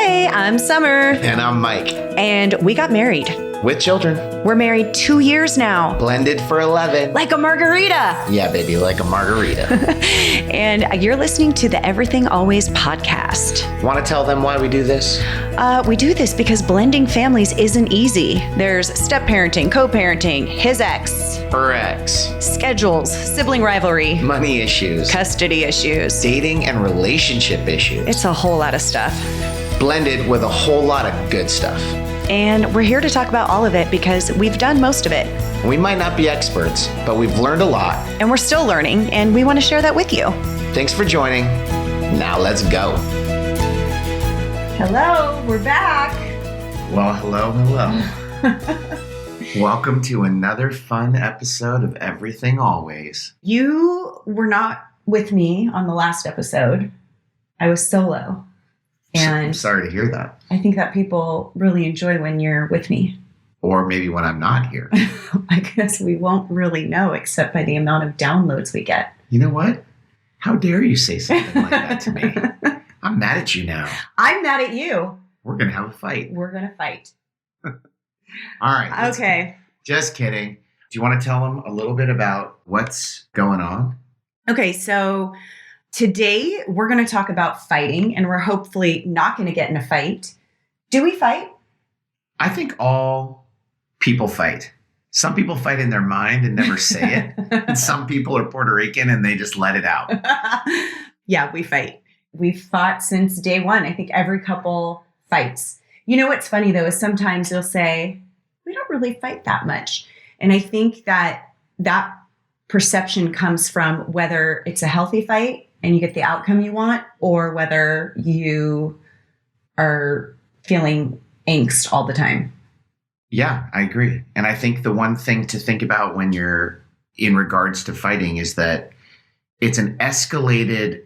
Hey, I'm Summer. And I'm Mike. And we got married. With children. We're married 2 years now. Blended for 11. Like a margarita. Yeah, baby, like a margarita. And you're listening to the Everything Always podcast. Want to tell them why we do this? We do this because blending families isn't easy. There's step-parenting, co-parenting, his ex, Her ex. schedules, sibling rivalry, Money issues. custody issues. Dating and relationship issues. It's a whole lot of stuff. Blended with a whole lot of good stuff. And we're here to talk about all of it because we've done most of it. We might not be experts, but we've learned a lot. And we're still learning, and we want to share that with you. Thanks for joining. Now let's go. Hello, we're back. Well, hello. Welcome to another fun episode of Everything Always. You were not with me on the last episode. I was solo. I'm And sorry to hear that. I think that people really enjoy when you're with me. Or maybe when I'm not here. I guess we won't really know except by the amount of downloads we get. You know what? How dare you say something like that to me? I'm mad at you now. I'm mad at you. We're going to have a fight. We're going to fight. All right. Okay. Just kidding. Do you want to tell them a little bit about what's going on? Okay, so today we're going to talk about fighting, and we're hopefully not going to get in a fight. Do we fight? I think all people fight. Some people fight in their mind and never say it. And some people are Puerto Rican and they just let it out. Yeah, we fight. We've fought since day one. I think every couple fights. You know what's funny, though, is sometimes they'll say, we don't really fight that much. And I think that perception comes from whether it's a healthy fight and you get the outcome you want, or whether you are feeling angst all the time. Yeah, I agree. And I think the one thing to think about when you're in regards to fighting is that it's an escalated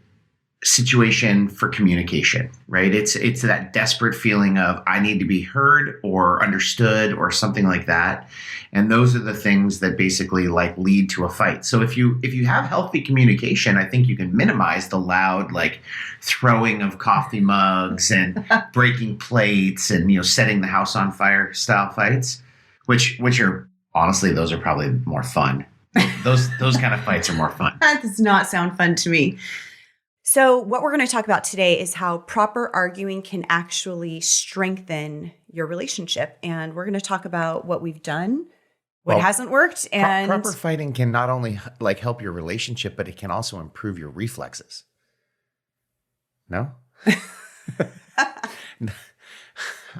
situation for communication, right? It's that desperate feeling of I need to be heard or understood or something like that. And those are the things that basically like lead to a fight. So if you have healthy communication, I think you can minimize the loud like throwing of coffee mugs and breaking plates and setting the house on fire style fights, which are honestly those are probably more fun. Those kind of fights are more fun. That does not sound fun to me. So what we're going to talk about today is how proper arguing can actually strengthen your relationship. And we're going to talk about what we've done, what hasn't worked. And proper fighting can not only like help your relationship, but it can also improve your reflexes. No?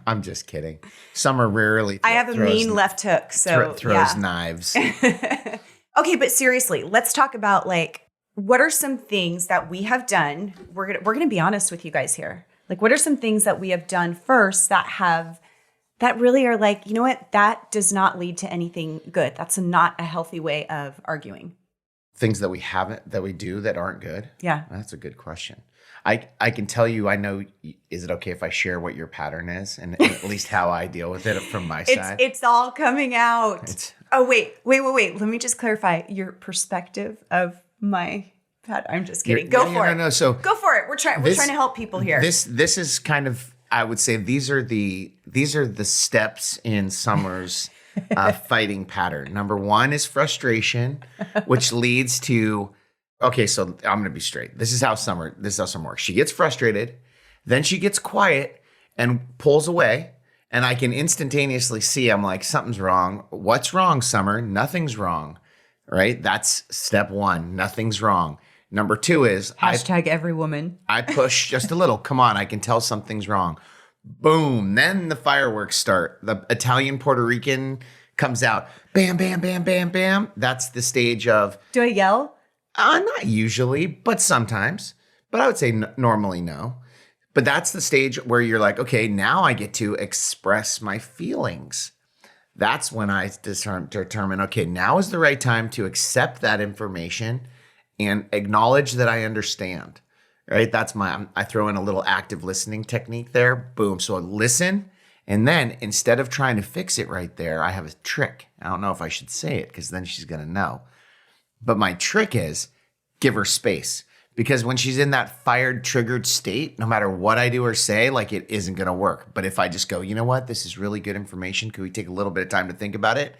I'm just kidding. Summer rarely I have a mean left hook. So throws knives. Okay, but seriously, let's talk about like, what are some things that we have done? We're gonna be honest with you guys here. Like, what are some things that we have done first that really are like, you know what? That does not lead to anything good. That's not a healthy way of arguing. Things that we do that aren't good? Yeah. That's a good question. I can tell you, I know, is it okay if I share what your pattern is and at least how I deal with it from my side? It's all coming out. Wait. Let me just clarify your perspective of my pattern. I'm just kidding. Go for it. So go for it. We're trying to help people here. This is kind of, I would say these are the steps in Summer's fighting pattern. Number one is frustration, which leads to, okay, so I'm going to be straight. This is how Summer works. She gets frustrated, then she gets quiet and pulls away. And I can instantaneously see, I'm like, something's wrong. What's wrong, Summer? Nothing's wrong. Right? That's step one. Nothing's wrong. Number two is hashtag every woman. I push just a little. Come on, I can tell something's wrong. Boom. Then the fireworks start. The Italian Puerto Rican comes out. Bam, bam, bam, bam, bam. That's the stage of. Do I yell? Not usually, but sometimes. But I would say normally no. But that's the stage where you're like, okay, now I get to express my feelings. That's when I determine, okay, now is the right time to accept that information and acknowledge that I understand, right? That's I throw in a little active listening technique there. Boom. So I listen. And then instead of trying to fix it right there, I have a trick. I don't know if I should say it because then she's going to know. But my trick is give her space. Because when she's in that fired, triggered state, no matter what I do or say, like it isn't going to work. But if I just go, you know what, this is really good information. Could we take a little bit of time to think about it?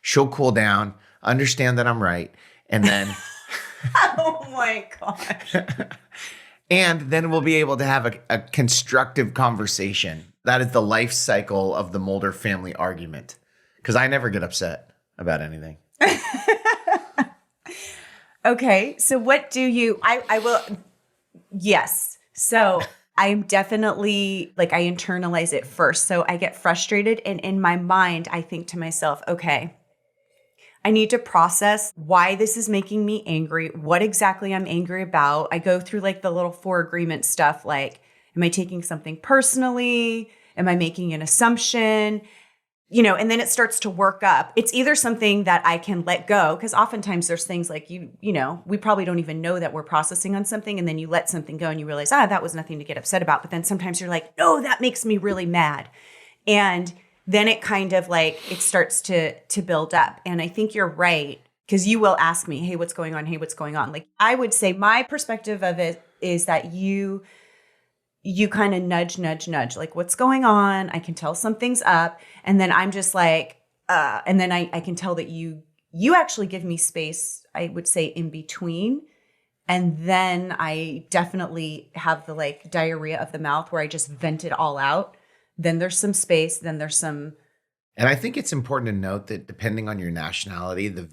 She'll cool down, understand that I'm right. And then, Oh my gosh. and then we'll be able to have a constructive conversation. That is the life cycle of the Mulder family argument. Because I never get upset about anything. Okay. So what do you, I will, yes. So I'm definitely like, I internalize it first. So I get frustrated. And in my mind, I think to myself, okay, I need to process why this is making me angry, what exactly I'm angry about. I go through like the little 4 agreement stuff. Like, am I taking something personally? Am I making an assumption? You know, and then it starts to work up. It's either something that I can let go, because oftentimes there's things like you know, we probably don't even know that we're processing on something, and then you let something go and you realize, that was nothing to get upset about. But then sometimes you're like, no, that makes me really mad. And then it kind of like, it starts to build up. And I think you're right, because you will ask me, hey, what's going on? Hey, what's going on? Like, I would say my perspective of it is that you kind of nudge, like what's going on? I can tell something's up. And then I'm just like, and then I can tell that you actually give me space, I would say, in between. And then I definitely have the like diarrhea of the mouth where I just vent it all out. Then there's some space. Then there's some. And I think it's important to note that depending on your nationality, the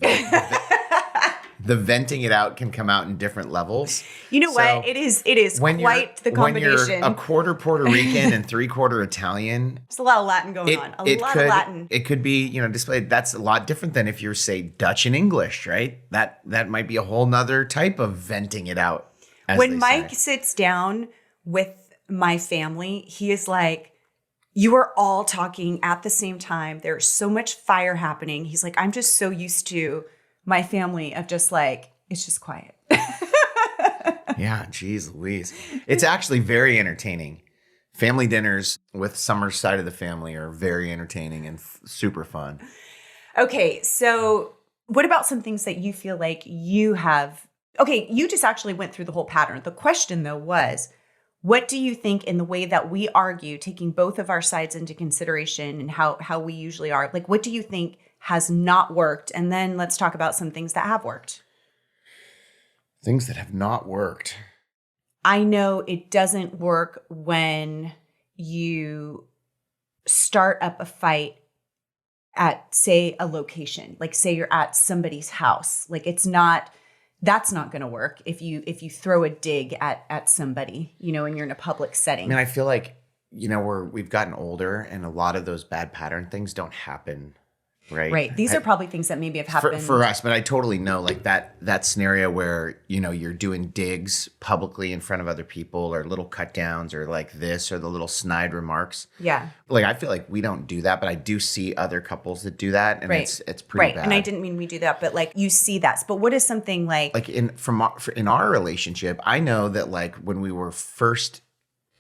venting it out can come out in different levels. You know what? It is quite the combination. When you're a quarter Puerto Rican and 3/4 Italian. There's a lot of Latin going on. A lot of Latin. It could be, displayed. That's a lot different than if you're, say, Dutch and English, right? That might be a whole nother type of venting it out. When Mike sits down with my family, he is like, you are all talking at the same time. There's so much fire happening. He's like, I'm just so used to my family of just like, it's just quiet. Yeah, geez Louise. It's actually very entertaining. Family dinners with Summer's side of the family are very entertaining and super fun. Okay, so what about some things that you feel like you have? Okay, you just actually went through the whole pattern. The question, though, was, what do you think in the way that we argue, taking both of our sides into consideration and how we usually are, like, what do you think has not worked? And then let's talk about some things that have worked. Things that have not worked. I know it doesn't work when you start up a fight at, say, a location. Like, say you're at somebody's house. Like, that's not going to work if you throw a dig at somebody, and you're in a public setting. I mean, I feel like, we've gotten older and a lot of those bad pattern things don't happen. Right. These are probably things that maybe have happened for us, but I totally know like that scenario where, you're doing digs publicly in front of other people or little cut downs or like this or the little snide remarks. Yeah. Like, I feel like we don't do that, but I do see other couples that do that. And it's pretty bad. And I didn't mean we do that, but like you see that. But what is something like in our relationship, I know that like when we were first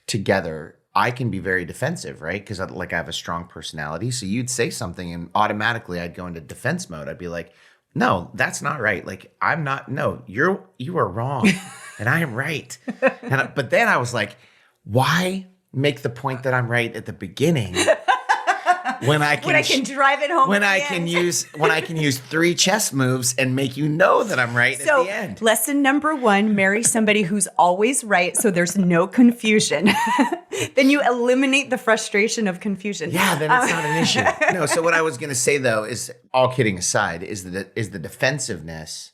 together, I can be very defensive, right? Because I have a strong personality. So you'd say something and automatically I'd go into defense mode. I'd be like, no, that's not right. Like, I'm not, no, you are wrong and I am right. But then I was like, why make the point that I'm right at the beginning when I can drive it home when I can use 3 chess moves and make you know that I'm right at the end. Lesson number 1, marry somebody who's always right so there's no confusion. Then you eliminate the frustration of confusion. Yeah, then it's not an issue. No, so what I was going to say though is, all kidding aside, is the defensiveness,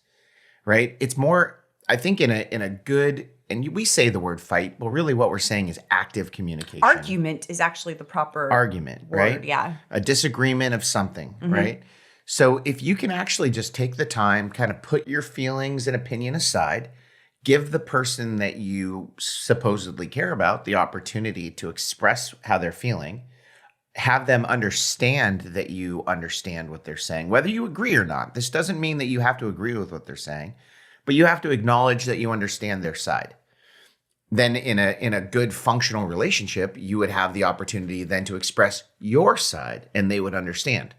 right? It's more, I think, in a good, and we say the word fight, but really what we're saying is active communication. Argument is actually the proper argument, word, right? Yeah. A disagreement of something, right? So if you can actually just take the time, kind of put your feelings and opinion aside, give the person that you supposedly care about the opportunity to express how they're feeling, have them understand that you understand what they're saying, whether you agree or not. This doesn't mean that you have to agree with what they're saying, but you have to acknowledge that you understand their side. Then in a good functional relationship, you would have the opportunity then to express your side and they would understand.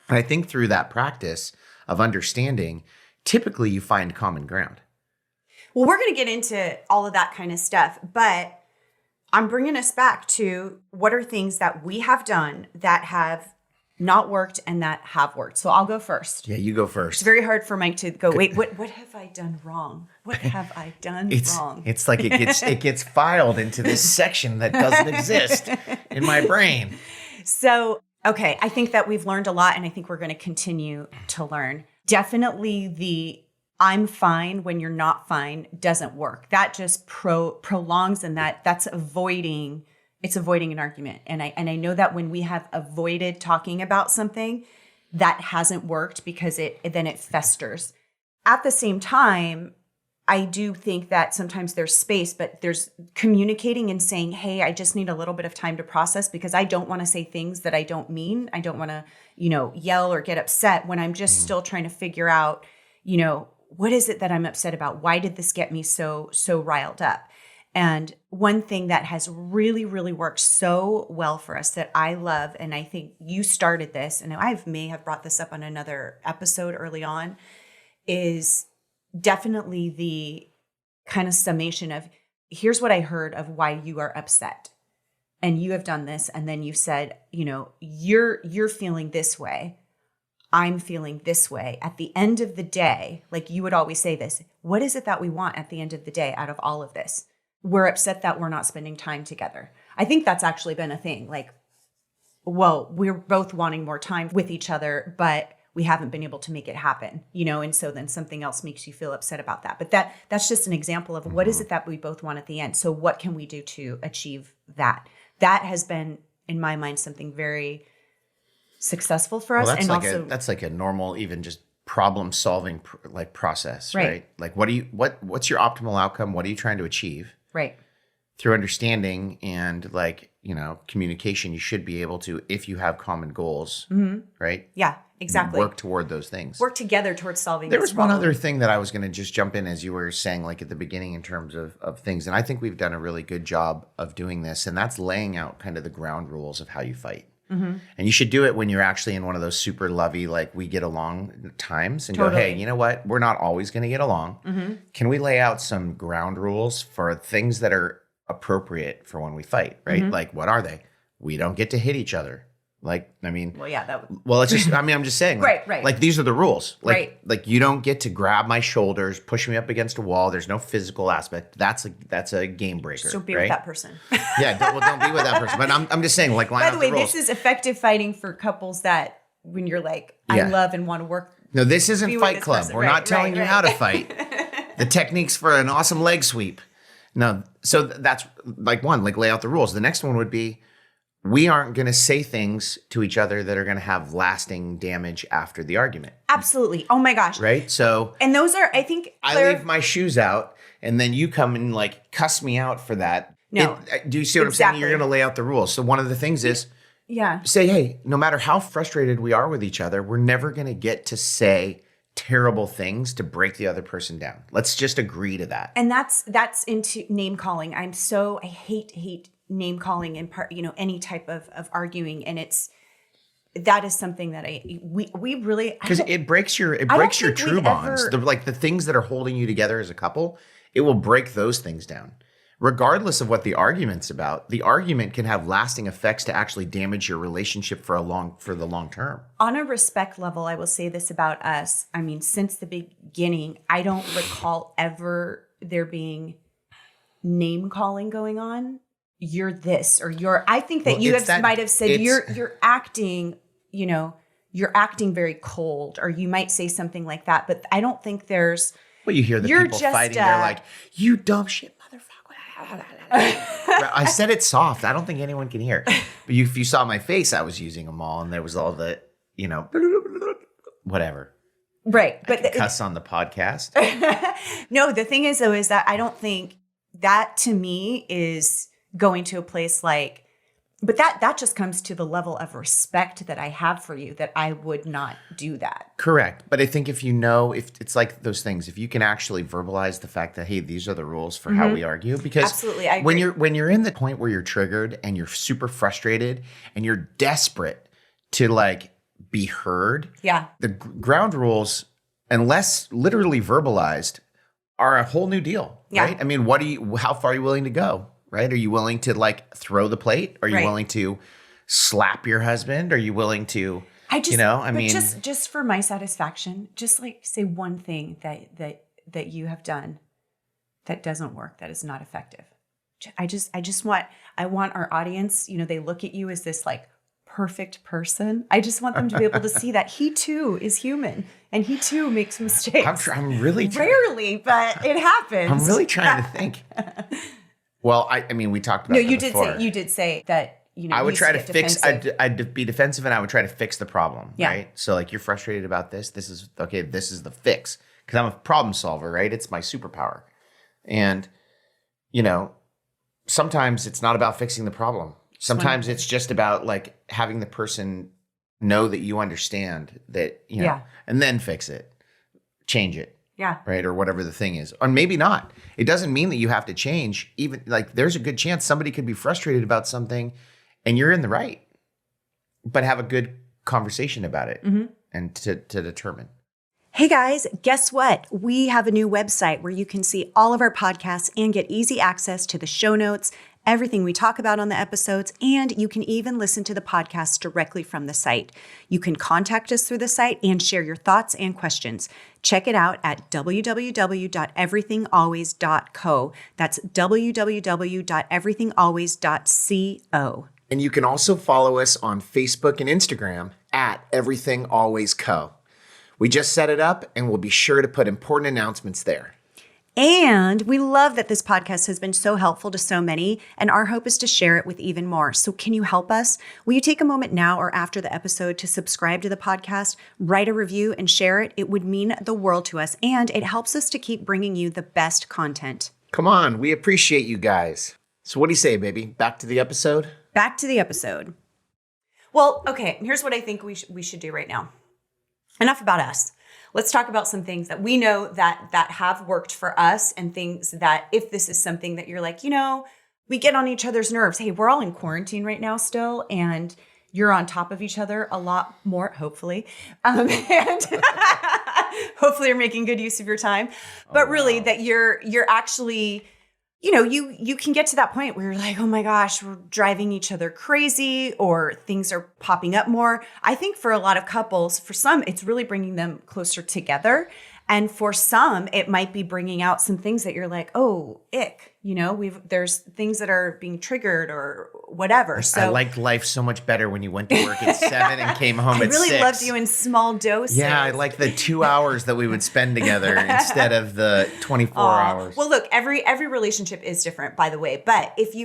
And I think through that practice of understanding, typically you find common ground. Well, we're going to get into all of that kind of stuff, but I'm bringing us back to what are things that we have done that have not worked and that have worked. So I'll go first. Yeah, you go first. It's very hard for Mike to go, wait, what have I done wrong? What have I done wrong? It's like it gets filed into this section that doesn't exist in my brain. So, okay, I think that we've learned a lot, and I think we're going to continue to learn. Definitely the I'm fine when you're not fine doesn't work. That just prolongs, and that's avoiding. It's avoiding an argument. And I know that when we have avoided talking about something, that hasn't worked because then it festers. At the same time, I do think that sometimes there's space, but there's communicating and saying, hey, I just need a little bit of time to process because I don't want to say things that I don't mean. I don't want to, yell or get upset when I'm just still trying to figure out, what is it that I'm upset about? Why did this get me so riled up? And one thing that has really, really worked so well for us that I love, and I think you started this, and I may have brought this up on another episode early on, is definitely the kind of summation of here's what I heard of why you are upset. And you have done this. And then you said, you're feeling this way. I'm feeling this way. At the end of the day, like you would always say this, what is it that we want at the end of the day out of all of this? We're upset that we're not spending time together. I think that's actually been a thing. Like, well, we're both wanting more time with each other, but we haven't been able to make it happen, and so then something else makes you feel upset about that. But that's just an example of what is it that we both want at the end. So what can we do to achieve that? That has been, in my mind, something very successful for us. Well, that's like a normal, even just problem solving process, right? Like what's your optimal outcome? What are you trying to achieve? Right. Through understanding and communication, you should be able to, if you have common goals, right? Yeah, exactly. Work toward those things. Work together towards solving There this was one problem. other thing that I was going to just jump in as you were saying, like at the beginning in terms of things. And I think we've done a really good job of doing this. And that's laying out kind of the ground rules of how you fight. Mm-hmm. And you should do it when you're actually in one of those super lovey, like we get along times and go, hey, you know what? We're not always going to get along. Mm-hmm. Can we lay out some ground rules for things that are appropriate for when we fight, right? Mm-hmm. Like, what are they? We don't get to hit each other. Well, yeah, that would. Well, it's just, I'm just saying. Right. Like, these are the rules. Like, you don't get to grab my shoulders, push me up against a wall. There's no physical aspect. That's a game breaker. Just don't be with that person. Yeah, don't be with that person. But I'm just saying, like, line By out the way, the rules. this is effective fighting for couples that when you're like, I love and want to work. No, this isn't Fight Club. Person. We're not telling you how to fight. The techniques for an awesome leg sweep. No, so that's like one, like lay out the rules. The next one would be, we aren't going to say things to each other that are going to have lasting damage after the argument. Absolutely. Oh my gosh. Right? So. And those are, I think. I leave my shoes out and then you come and like cuss me out for that. No. Do you see what I'm saying? You're going to lay out the rules. So one of the things is. Yeah. Say, hey, no matter how frustrated we are with each other, we're never going to get to say terrible things to break the other person down. Let's just agree to that. And that's into name calling. I hate name calling and part, any type of arguing. And that is something that we really, because it breaks your true bonds. The things that are holding you together as a couple, it will break those things down. Regardless of what the argument's about, the argument can have lasting effects to actually damage your relationship for the long term. On a respect level, I will say this about us. I mean, since the beginning, I don't recall ever there being name calling going on. You're this or you're. I think that might have said you're acting. You're acting very cold, or you might say something like that. But I don't think there's. Well, you hear the people fighting. They're like, "You dumb shit, motherfucker." I said it soft. I don't think anyone can hear. But if you saw my face, I was using them all, and there was all the, whatever. Right, but cuss on the podcast. No, the thing is, though, is that I don't think that to me is going to a place like. But that just comes to the level of respect that I have for you, that I would not do that. Correct. But I think if it's like those things, if you can actually verbalize the fact that, hey, these are the rules for how we argue. Because absolutely, I agree. when you're in the point where you're triggered and you're super frustrated and you're desperate to like be heard, yeah, the ground rules, unless literally verbalized, are a whole new deal, Yeah. right? I mean, how far are you willing to go, right? Are you willing to like throw the plate? Are you Right. willing to slap your husband? Are you willing to, just for my satisfaction, just like say one thing that you have done that doesn't work, that is not effective. I want our audience, they look at you as this like perfect person. I just want them to be able to see that he too is human and he too makes mistakes. I'm really rarely, but it happens. I'm really trying to think. Well, I mean, we talked about. No, that before. you did say that. I would try to fix. I'd be defensive, and I would try to fix the problem. Yeah. Right. So, like, you're frustrated about this. This is okay. This is the fix because I'm a problem solver. Right. It's my superpower, and sometimes it's not about fixing the problem. Sometimes it's just about like having the person know that you understand that and then fix it, change it. Yeah. Right. Or whatever the thing is. Or maybe not. It doesn't mean that you have to change. Even like there's a good chance somebody could be frustrated about something and you're in the right. But have a good conversation about it and to determine. Hey guys, guess what? We have a new website where you can see all of our podcasts and get easy access to the show notes, everything we talk about on the episodes, and you can even listen to the podcast directly from the site. You can contact us through the site and share your thoughts and questions. Check it out at www.everythingalways.co. That's www.everythingalways.co. And you can also follow us on Facebook and Instagram at Everything Always Co. We just set it up and we'll be sure to put important announcements there. And we love that this podcast has been so helpful to so many, and our hope is to share it with even more. So can you help us? Will you take a moment now or after the episode to subscribe to the podcast, write a review, and share it? It would mean the world to us, and it helps us to keep bringing you the best content. Come on, we appreciate you guys. So what do you say, baby? Back to the episode? Back to the episode. Well, okay, here's what I think we should do right now. Enough about us. Let's talk about some things that we know that have worked for us and things that if this is something that you're like, we get on each other's nerves. Hey, we're all in quarantine right now still, and you're on top of each other a lot more, hopefully. And hopefully you're making good use of your time. But really that you're actually, you can get to that point where you're like, oh my gosh, we're driving each other crazy or things are popping up more. I think for a lot of couples, for some, it's really bringing them closer together. And for some, it might be bringing out some things that you're like, oh, ick. There's things that are being triggered or whatever. So I liked life so much better when you went to work at 7 and came home at 6. I really loved you in small doses. Yeah, I like the 2 hours that we would spend together instead of the 24 hours. Well, look, every relationship is different, by the way. But if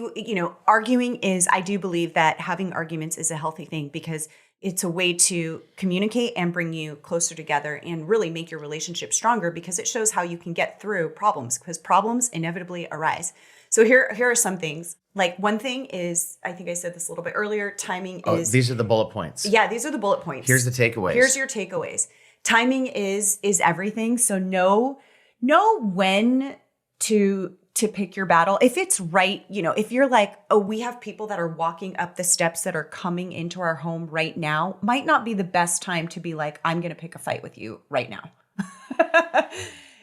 arguing is, I do believe that having arguments is a healthy thing because it's a way to communicate and bring you closer together and really make your relationship stronger because it shows how you can get through problems because problems inevitably arise. So here are some things. Like one thing is, I think I said this a little bit earlier, timing is... These are the bullet points. Yeah, these are the bullet points. Here's the takeaways. Here's your takeaways. Timing is everything. So know when to pick your battle. If it's right, if you're like, oh, we have people that are walking up the steps that are coming into our home right now, might not be the best time to be like, I'm going to pick a fight with you right now.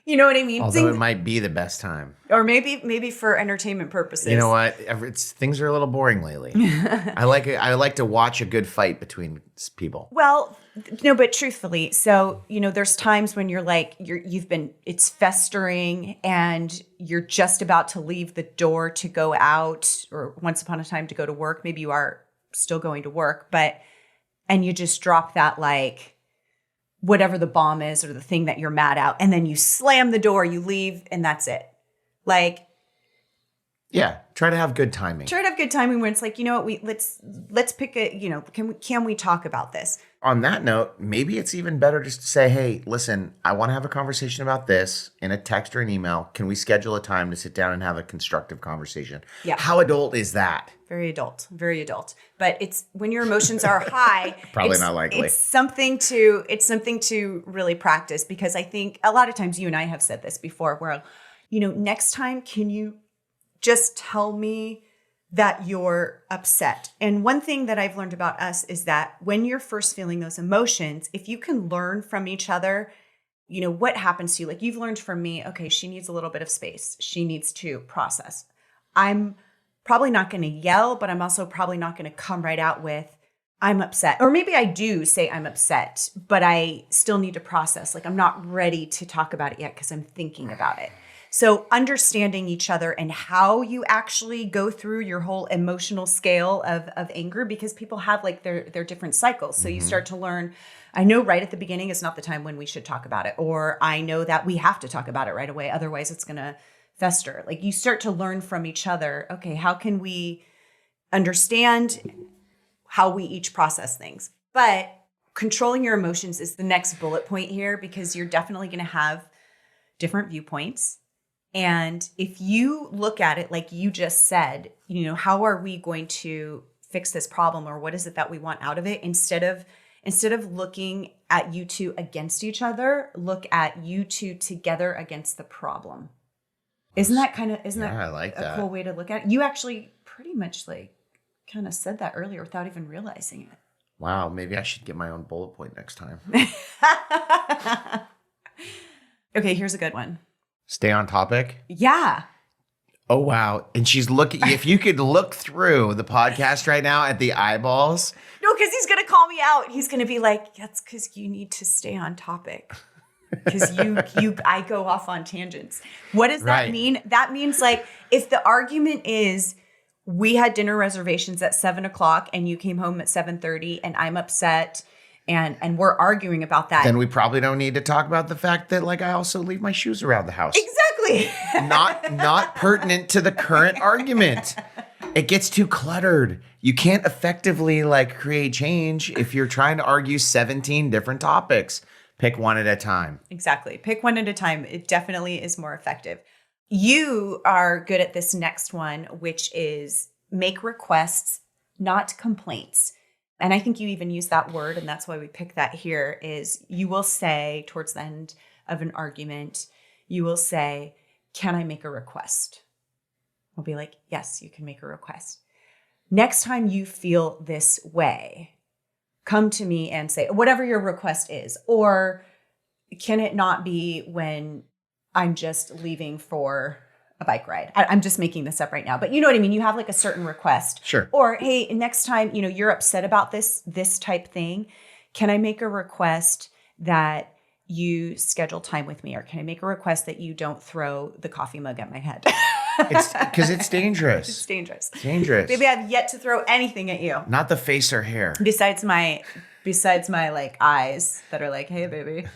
You know what I mean? Although it might be the best time. Or maybe for entertainment purposes. You know what? Things are a little boring lately. I like to watch a good fight between people. Well, no, but truthfully, so, there's times when you're like, it's festering and you're just about to leave the door to go out or once upon a time to go to work. Maybe you are still going to work, and you just drop that like, whatever the bomb is or the thing that you're mad at, and then you slam the door, you leave, and that's it. Like, yeah, try to have good timing. Try to have good timing when it's like, let's pick a, can we talk about this? On that note, maybe it's even better just to say, hey, listen, I want to have a conversation about this in a text or an email. Can we schedule a time to sit down and have a constructive conversation? Yeah. How adult is that? Very adult, very adult. But it's when your emotions are high, probably not likely. It's something to really practice because I think a lot of times you and I have said this before where, next time, can you just tell me that you're upset? And one thing that I've learned about us is that when you're first feeling those emotions, if you can learn from each other what happens to you? Like, you've learned from me, okay, she needs a little bit of space. She needs to process. I'm probably not going to yell, but I'm also probably not going to come right out with, I'm upset. Or maybe I do say I'm upset, but I still need to process. Like, I'm not ready to talk about it yet because I'm thinking about it. So understanding each other and how you actually go through your whole emotional scale of anger, because people have like their different cycles. So you start to learn, I know right at the beginning is not the time when we should talk about it. Or I know that we have to talk about it right away. Otherwise it's going to fester. Like, you start to learn from each other. Okay, how can we understand how we each process things? But controlling your emotions is the next bullet point here, because you're definitely going to have different viewpoints. And if you look at it like you just said, how are we going to fix this problem, or what is it that we want out of it? Instead of looking at you two against each other, look at you two together against the problem. Isn't that I like a that. cool way to look at it? You actually pretty much like kind of said that earlier without even realizing it. Wow, maybe I should get my own bullet point next time. Okay, here's a good one. Stay on topic. Yeah. Oh, wow. And she's looking, if you could look through the podcast right now at the eyeballs. No, because he's going to call me out. He's going to be like, that's because you need to stay on topic. Because I go off on tangents. What does that mean? That means, like, if the argument is we had dinner reservations at 7:00 and you came home at 7:30 and I'm upset and we're arguing about that. Then we probably don't need to talk about the fact that, like, I also leave my shoes around the house. Exactly. Not pertinent to the current argument. It gets too cluttered. You can't effectively, like, create change if you're trying to argue 17 different topics. Pick one at a time. Exactly. Pick one at a time. It definitely is more effective. You are good at this next one, which is make requests, not complaints. And I think you even use that word, and that's why we pick that here, is you will say towards the end of an argument, you will say, can I make a request? I'll be like, yes, you can make a request. Next time you feel this way, come to me and say whatever your request is. Or can it not be when I'm just leaving for a bike ride? I'm just making this up right now, but you know what I mean? You have like a certain request. Sure. Or, hey, next time, you're upset about this type thing. Can I make a request that you schedule time with me? Or can I make a request that you don't throw the coffee mug at my head? It's because it's dangerous. It's dangerous. It's dangerous. Maybe I've yet to throw anything at you. Not the face or hair. Besides my like eyes that are like, hey, baby.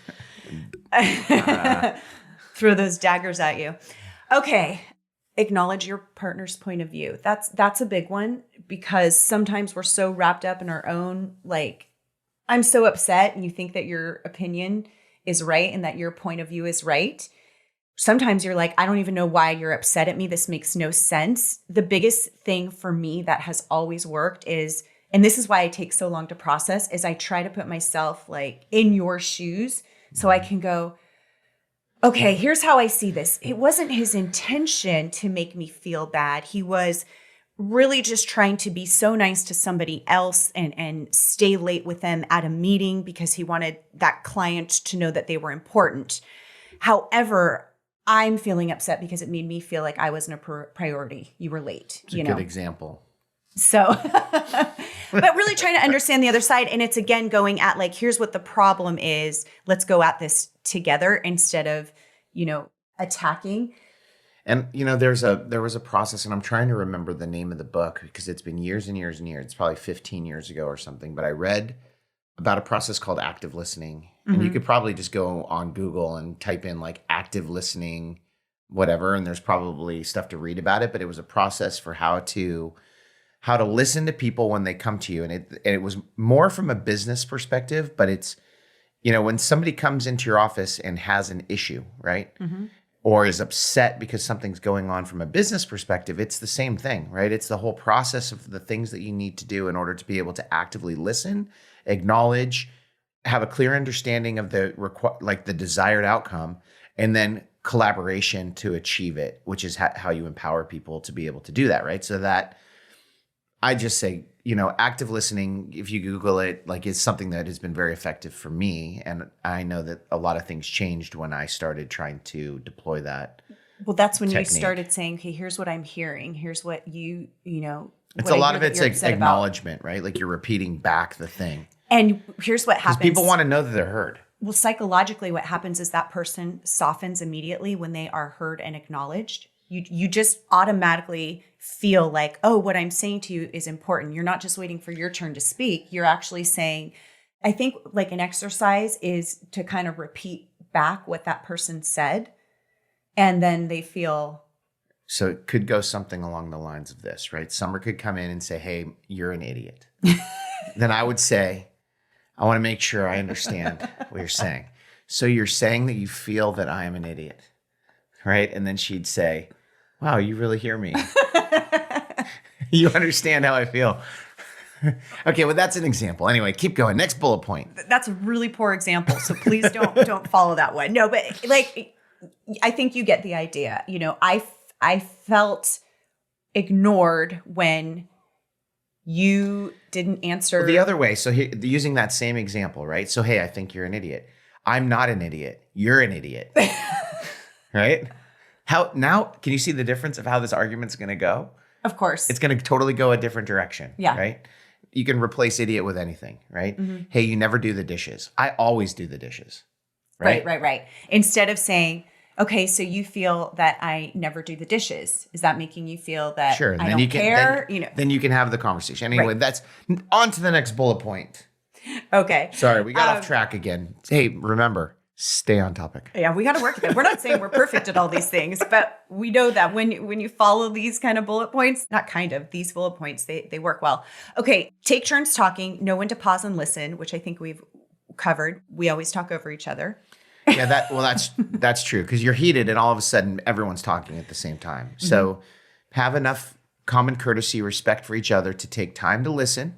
Throw those daggers at you. Okay. Acknowledge your partner's point of view. That's a big one, because sometimes we're so wrapped up in our own, like, I'm so upset, and you think that your opinion is right and that your point of view is right. Sometimes you're like, I don't even know why you're upset at me. This makes no sense. The biggest thing for me that has always worked is, and this is why I take so long to process, is I try to put myself like in your shoes so I can go, okay, here's how I see this. It wasn't his intention to make me feel bad. He was really just trying to be so nice to somebody else and stay late with them at a meeting because he wanted that client to know that they were important. However, I'm feeling upset because it made me feel like I wasn't a priority. You were late. It's a good example. So, but really trying to understand the other side. And it's, again, going at like, here's what the problem is. Let's go at this together instead of, attacking. And, there was a process, and I'm trying to remember the name of the book because it's been years and years and years. It's probably 15 years ago or something. But I read about a process called active listening. Mm-hmm. And you could probably just go on Google and type in like active listening, whatever. And there's probably stuff to read about it. But it was a process for how to listen to people when they come to you. And it was more from a business perspective, but it's, when somebody comes into your office and has an issue, right? Mm-hmm. Or is upset because something's going on from a business perspective, it's the same thing, right? It's the whole process of the things that you need to do in order to be able to actively listen, acknowledge, have a clear understanding of the desired outcome, and then collaboration to achieve it, which is how you empower people to be able to do that, right? So that I just say, you know, active listening, if you Google it, like is something that has been very effective for me. And I know that a lot of things changed when I started trying to deploy that. Well, that's when technique. you started saying, okay, here's what I'm hearing. Here's what you know. It's what a I lot hear of that it's you're like upset acknowledgement, right? Like you're repeating back the thing. And here's what Because happens. people want to know that they're heard. Well, psychologically, what happens is that person softens immediately when they are heard and acknowledged. You just automatically feel like, oh, what I'm saying to you is important. You're not just waiting for your turn to speak. You're actually saying, I think like an exercise is to kind of repeat back what that person said. And then they feel. So it could go something along the lines of this, right? Summer could come in and say, hey, you're an idiot. Then I would say, I want to make sure I understand what you're saying. So you're saying that you feel that I am an idiot, right? And then she'd say, wow, you really hear me. You understand how I feel. Okay, well, that's an example. Anyway, keep going. Next bullet point. That's a really poor example. So please don't follow that one. No, but like, I think you get the idea. You know, I felt ignored when you didn't answer. Well, the other way. So using that same example, right? So, hey, I think you're an idiot. I'm not an idiot. You're an idiot. Right? How now can you see the difference of how this argument's going to go? Of course. It's going to totally go a different direction. Yeah. Right? You can replace idiot with anything, right? Mm-hmm. Hey, you never do the dishes. I always do the dishes. Right? Right. Instead of saying, okay, so you feel that I never do the dishes. Is that making you feel that sure. And I then don't you can, care? Then you can have the conversation. Anyway, that's on to the next bullet point. Okay. Sorry, we got off track again. Hey, remember, stay on topic. Yeah, we got to work with it. We're not saying we're perfect at all these things, but we know that when you follow these kind of bullet points, these bullet points, they work well. Okay, take turns talking, know when to pause and listen, which I think we've covered. We always talk over each other. Yeah, that's true because you're heated and all of a sudden everyone's talking at the same time. Mm-hmm. So have enough common courtesy, respect for each other to take time to listen.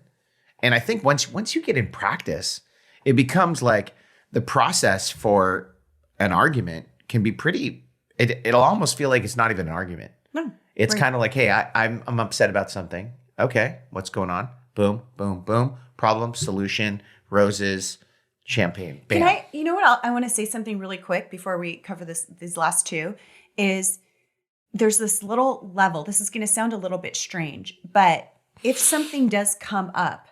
And I think once you get in practice, it becomes like the process for an argument can be pretty. It'll almost feel like it's not even an argument. No, it's kind of like, hey, I'm upset about something. Okay, what's going on? Boom, boom, boom. Problem, solution, roses. Champagne. Bam. You know what? I want to say something really quick before we cover these last two is there's this little level. This is going to sound a little bit strange, but if something does come up,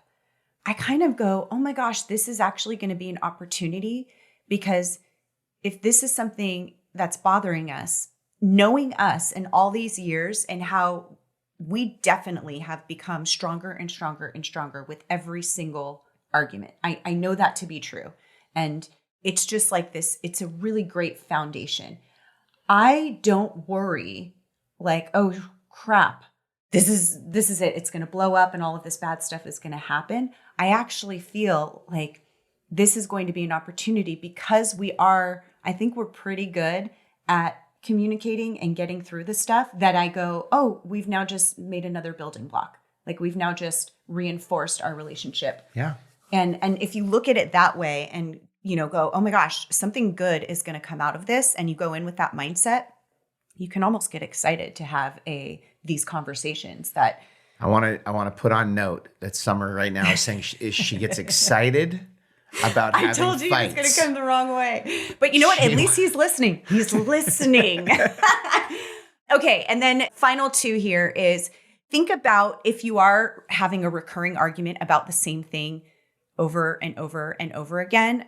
I kind of go, oh my gosh, this is actually going to be an opportunity because if this is something that's bothering us, knowing us in all these years and how we definitely have become stronger and stronger and stronger with every single argument. I know that to be true. And it's just like this. It's a really great foundation. I don't worry like, oh crap, this is it. It's going to blow up and all of this bad stuff is going to happen. I actually feel like this is going to be an opportunity because I think we're pretty good at communicating and getting through the stuff that I go, oh, we've now just made another building block. Like we've now just reinforced our relationship. Yeah. And if you look at it that way and, you know, go, oh my gosh, something good is going to come out of this. And you go in with that mindset, you can almost get excited to have these conversations that. I want to put on note that Summer right now is saying she gets excited about having fights. I told you it's going to come the wrong way. But you know what? At least he's listening. He's listening. Okay. And then final two here is think about if you are having a recurring argument about the same thing over and over and over again,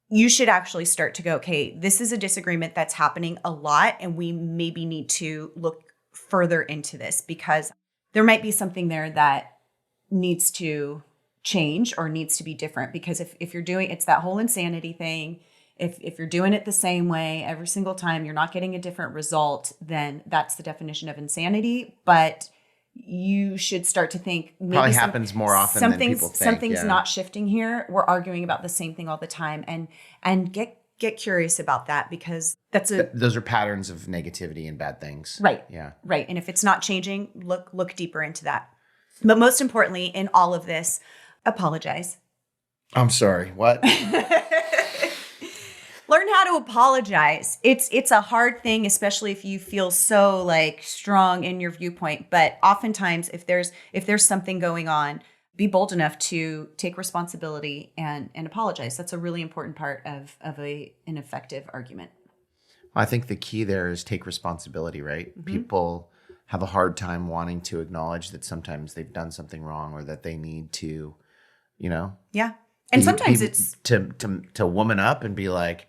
you should actually start to go, okay, this is a disagreement that's happening a lot, and we maybe need to look further into this because there might be something there that needs to change or needs to be different. Because if you're doing, it's that whole insanity thing. If you're doing it the same way every single time, you're not getting a different result, then that's the definition of insanity. But you should start to think maybe probably happens more often than people think. Something's not shifting here. We're arguing about the same thing all the time, and get curious about that because those are patterns of negativity and bad things. Right. Yeah. Right. And if it's not changing, look deeper into that. But most importantly, in all of this, apologize. I'm sorry. What? Learn how to apologize. It's a hard thing, especially if you feel so like strong in your viewpoint. But oftentimes if there's something going on, be bold enough to take responsibility and apologize. That's a really important part of an effective argument. I think the key there is take responsibility, right? Mm-hmm. People have a hard time wanting to acknowledge that sometimes they've done something wrong or that they need to, Yeah. And sometimes it's to woman up and be like,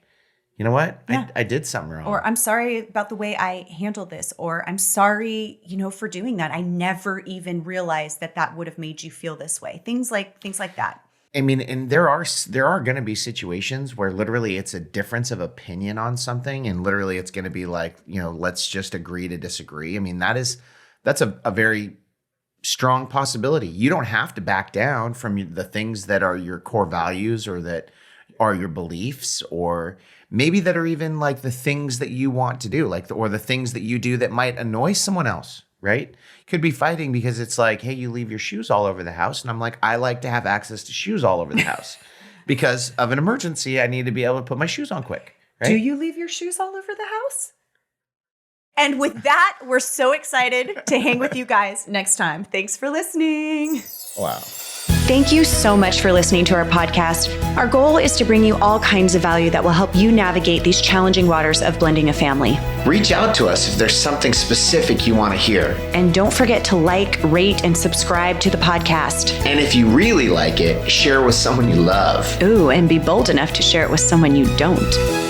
you know what? Yeah. I did something wrong. Or I'm sorry about the way I handled this. Or I'm sorry, for doing that. I never even realized that would have made you feel this way. Things like that. I mean, and there are going to be situations where literally it's a difference of opinion on something, and literally it's going to be like, let's just agree to disagree. I mean, that's a very strong possibility. You don't have to back down from the things that are your core values or that are your beliefs, or maybe that are even like the things that you want to do, or the things that you do that might annoy someone else, right? Could be fighting because it's like, hey, you leave your shoes all over the house. And I'm like, I like to have access to shoes all over the house because of an emergency. I need to be able to put my shoes on quick. Right? Do you leave your shoes all over the house? And with that, we're so excited to hang with you guys next time. Thanks for listening. Wow. Thank you so much for listening to our podcast. Our goal is to bring you all kinds of value that will help you navigate these challenging waters of blending a family. Reach out to us if there's something specific you want to hear. And don't forget to like, rate, and subscribe to the podcast. And if you really like it, share it with someone you love. Ooh, and be bold enough to share it with someone you don't.